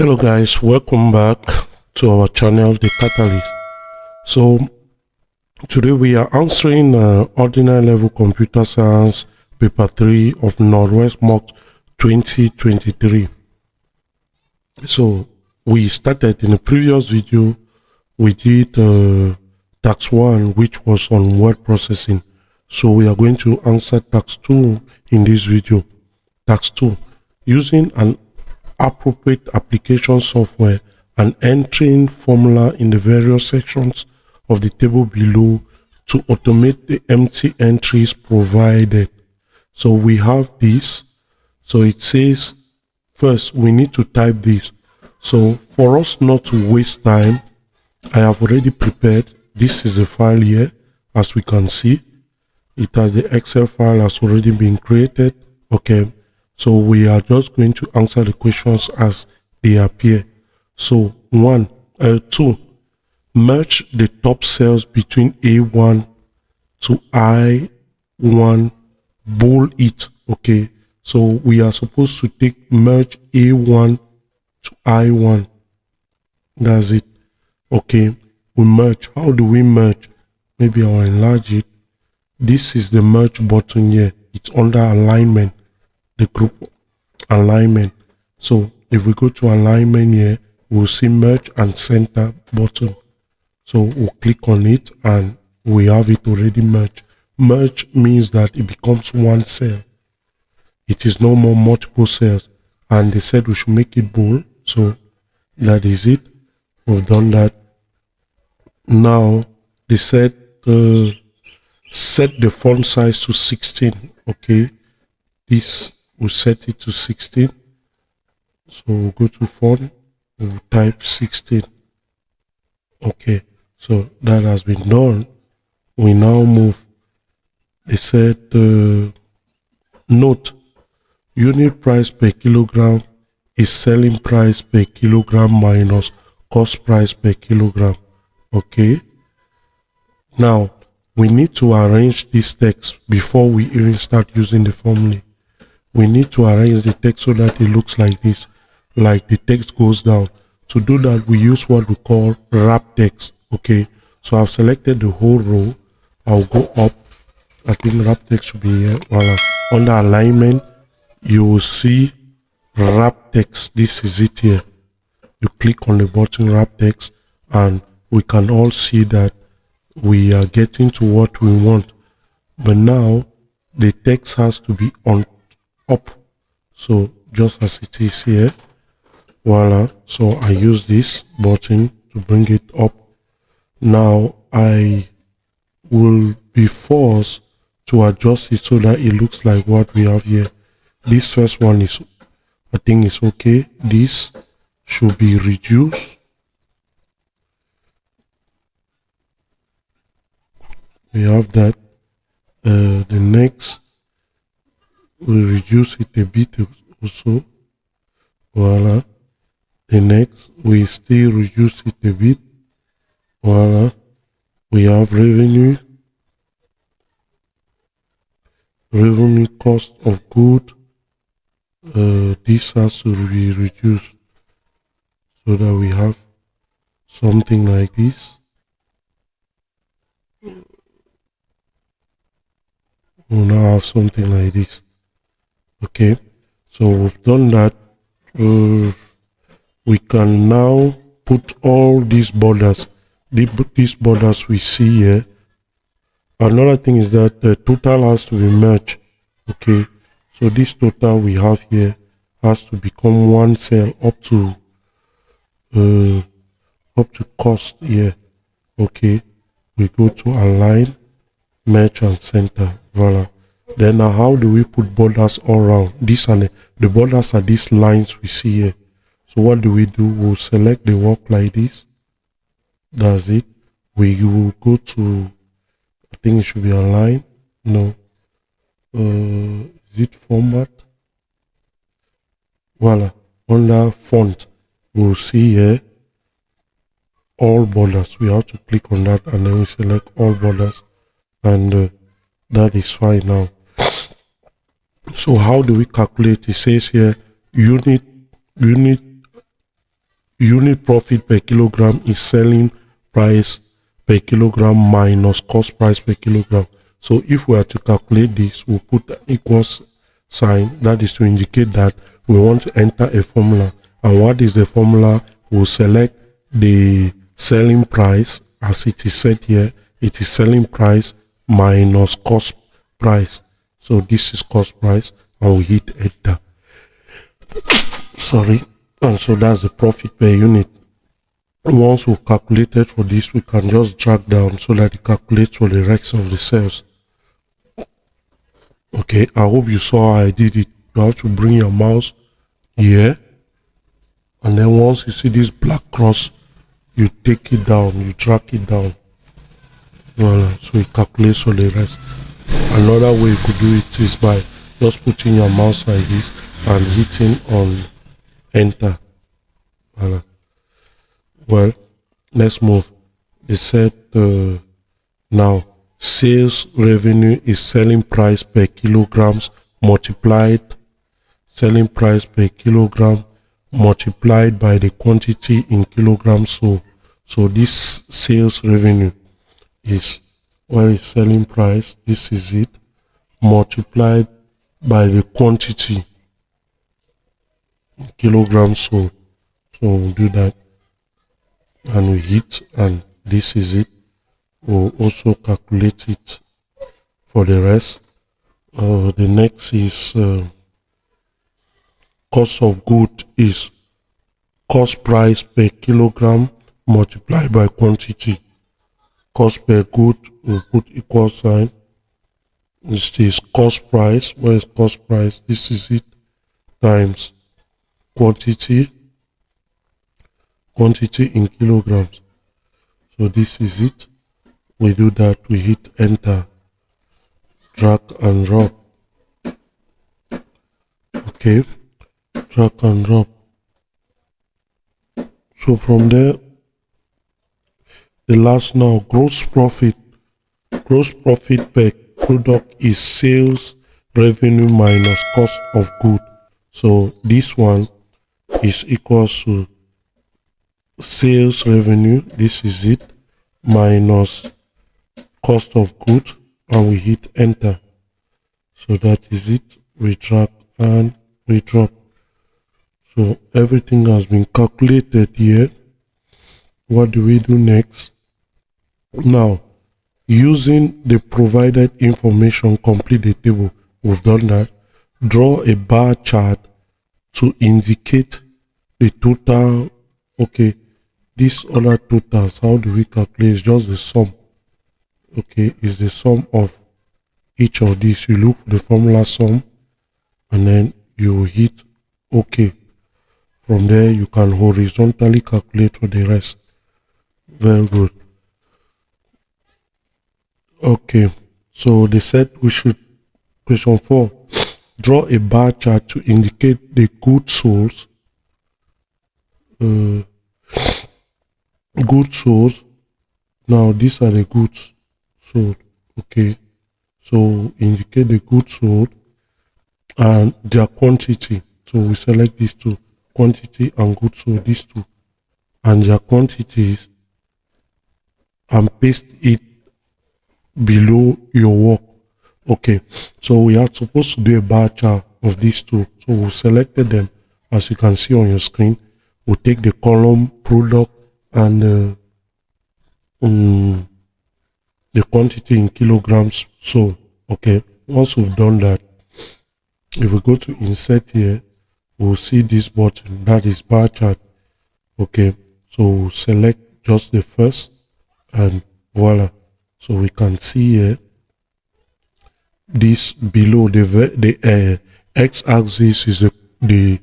Hello guys, welcome back to our channel The Catalyst. So today we are answering ordinary level computer science paper 3 of Northwest Mock 2023. So we started in the previous video, we did task 1, which was on word processing. So we are going to answer task 2 in this video. Task 2, using an appropriate application software and entering formula in the various sections of the table below to automate the empty entries provided. So we have this. So it says first we need to type this. So for us not to waste time, I have already prepared. This is a file here. As we can see, it has the Excel file has already been created. Okay. So we are just going to answer the questions as they appear. So 2, merge the top cells between A1 to I1, bold it. Okay, so we are supposed to take merge A1 to I1. That's it. Okay, we merge. How do we merge? Maybe I'll enlarge it. This is the merge button here. It's under alignment. The group alignment. So if we go to alignment here, we'll see merge and center button. So we'll click on it and we have it already merged. Merge means that it becomes one cell. It is no more multiple cells. And they said we should make it bold. So that is it. We've done that. Now they said set the font size to 16. Okay. This we'll set it to 16. So we'll go to font, we'll type 16. Okay, so that has been done. We now move. They said note, unit price per kilogram is selling price per kilogram minus cost price per kilogram. Okay, now we need to arrange this text before we even start using the formula. We need to arrange the text so that it looks like this, like the text goes down. To do that, we use what we call wrap text. Okay, so I've selected the whole row. I'll go up. I think wrap text should be here. Voila. Under alignment, you will see wrap text. This is it here. You click on the button wrap text and we can all see that we are getting to what we want. But now the text has to be on up, so just as it is here. Voila. So I use this button to bring it up. Now I will be forced to adjust it so that it looks like what we have here. This first one is, I think it's okay. This should be reduced. We have that. The next, we reduce it a bit also. Voila. The next, we still reduce it a bit. Voila. We have revenue. Revenue cost of good. This has to be reduced so that we have something like this. We now have something like this. Okay, so we've done that. We can now put all these borders, these borders we see here. Another thing is that the total has to be merged. Okay, so this total we have here has to become one cell up to cost here. Okay, we go to align, merge and center. Voila. Then now how do we put borders all around? These are the borders are these lines we see here. So what do? We'll select the work like this. That's it. We will go to, I think it should be align. No. Is it format? Voila. Under font, we'll see here all borders. We have to click on that and then we select all borders, and that is fine now. So how do we calculate? It says here unit unit profit per kilogram is selling price per kilogram minus cost price per kilogram. So if we are to calculate this, we'll put an equals sign. That is to indicate that we want to enter a formula. And what is the formula? We'll select the selling price as it is set here. It is selling price minus cost price. So this is cost price, and we hit enter. Sorry. And so that's the profit per unit. Once we've calculated for this, we can just drag down so that it calculates for the rest of the cells. Okay, I hope you saw how I did it. You have to bring your mouse here, and then once you see this black cross, you take it down, you drag it down. Voila, so it calculates for the rest. Another way you could do it is by just putting your mouse like this and hitting on enter. Voila. Well, let's move. It said now sales revenue is selling price per kilograms multiplied selling price per kilogram multiplied by the quantity in kilograms sold. So this sales revenue is where is selling price, this is it, multiplied by the quantity in kilograms sold. So we'll do that, and we hit, and this is it. We'll also calculate it for the rest. The next is cost of good is cost price per kilogram multiplied by quantity. Cost per good, we'll put equal sign. This is cost price. Where is cost price? This is it, times quantity in kilograms. So this is it. We do that, we hit enter, drag and drop. Okay, drag and drop. So from there, the last now, gross profit per product is sales revenue minus cost of good. So this one is equals to sales revenue, this is it, minus cost of good, and we hit enter. So that is it. We drag and we drop. So everything has been calculated here. What do we do next? Now, using the provided information, complete the table. We've done that. Draw a bar chart to indicate the total. Okay, these other totals, how do we calculate? It's just the sum. Okay, is the sum of each of these. You look for the formula sum, and then you hit OK. From there, you can horizontally calculate for the rest. Very good. Okay, so they said we should, question 4, draw a bar chart to indicate the goods sold. Goods sold. Now these are the goods sold. Okay, so indicate the goods sold and their quantity. So we select these two, quantity and goods sold, these two, and their quantities, and paste it below your work. Okay, so we are supposed to do a bar chart of these two. So we selected them, as you can see on your screen. We'll take the column product and the quantity in kilograms sold. Okay, once we've done that, if we go to insert here, we'll see this button, that is bar chart. Okay, so we'll select just the first, and voila. So we can see here, this below the x-axis is the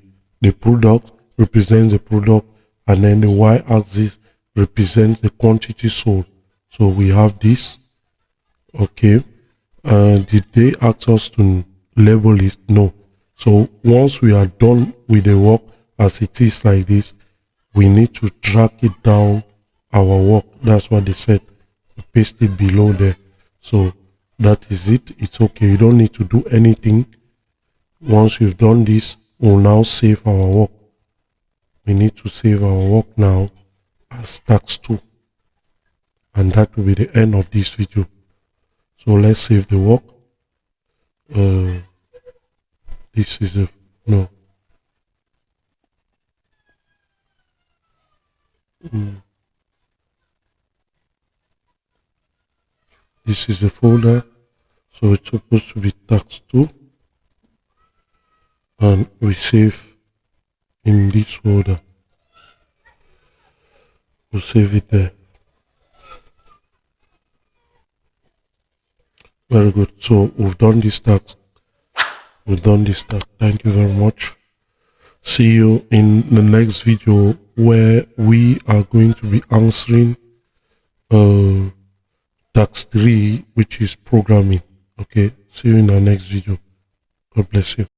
product, represents the product, and then the y-axis represents the quantity sold. So we have this. Okay, did they ask us to label it? No. So once we are done with the work as it is like this, we need to drag it down our work. That's what they said. Paste it below there. So that is it. It's okay. You don't need to do anything. Once you've done this, we'll now save our work. we need to save our work now as task 2, and that will be the end of this video. So let's save the work. This is this is the folder, so it's supposed to be task 2, and we save in this folder. We'll save it there. Very good. So we've done this task. Thank you very much. See you in the next video, where we are going to be answering task 3, which is programming. Okay, see you in our next video. God bless you.